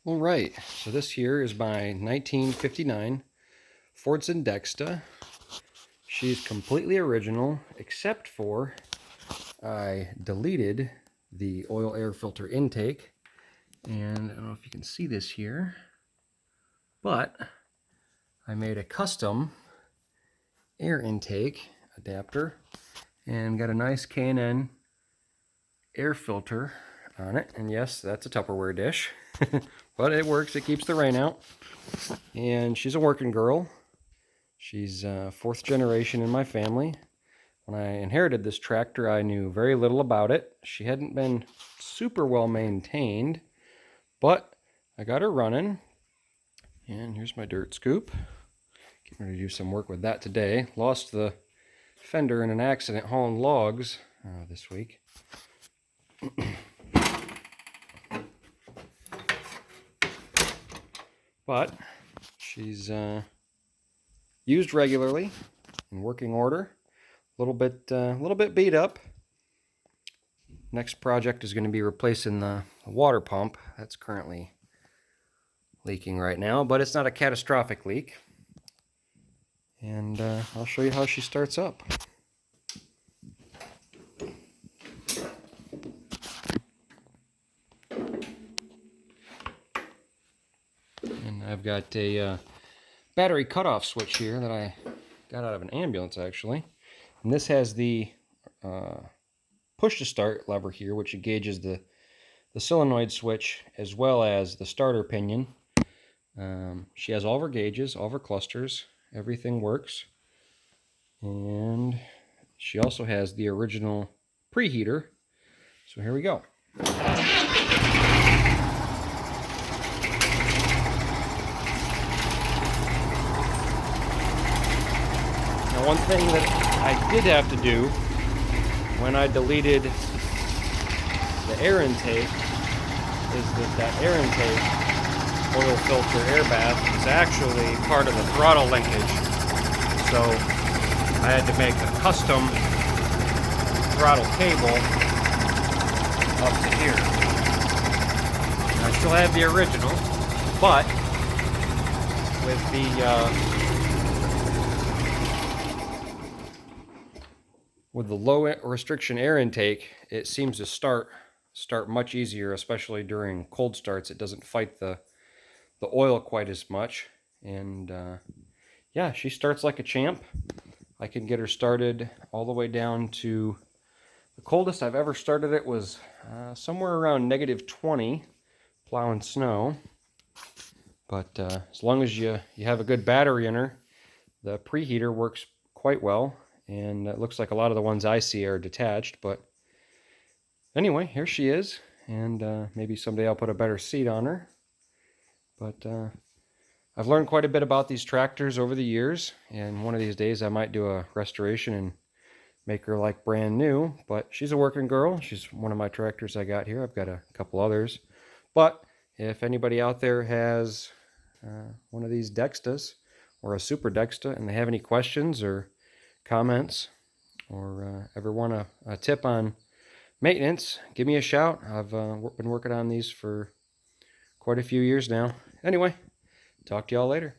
All right, so this here is my 1959 Fordson Dexta. She's completely original, except for I deleted the oil air filter intake. And I don't know if you can see this here, but I made a custom air intake adapter and got a nice K&N air filter on it. And yes, that's a Tupperware dish, but it works. It keeps the rain out. And she's a working girl. She's fourth generation in my family. When I inherited this tractor, I knew very little about it. She hadn't been super well maintained, but I got her running. And here's my dirt scoop. Getting ready to do some work with that today. Lost the fender in an accident hauling logs this week. But she's used regularly, in working order. A little bit beat up. Next project is going to be replacing the water pump. That's currently leaking right now, but it's not a catastrophic leak. And I'll show you how she starts up. And I've got a battery cutoff switch here that I got out of an ambulance, actually. And this has the push to start lever here, which engages the solenoid switch as well as the starter pinion. She has all of her gauges, all of her clusters, everything works. And she also has the original preheater. So here we go. Now, one thing that I did have to do when I deleted the air intake is that air intake oil filter air bath is actually part of the throttle linkage. So I had to make a custom throttle cable up to here. I still have the original, but with the low restriction air intake, it seems to start much easier, especially during cold starts. It doesn't fight the oil quite as much. And yeah, she starts like a champ. I can get her started all the way down to the coldest I've ever started it was somewhere around -20 plowing snow. But as long as you have a good battery in her, the preheater works quite well. And it looks like a lot of the ones I see are detached. But anyway, here she is. And maybe someday I'll put a better seat on her. But I've learned quite a bit about these tractors over the years. And one of these days I might do a restoration and make her like brand new. But she's a working girl. She's one of my tractors I got here. I've got a couple others. But if anybody out there has one of these Dextas or a Super Dexta and they have any questions or comments or ever want a tip on maintenance, give me a shout. I've been working on these for quite a few years now. Anyway, talk to y'all later.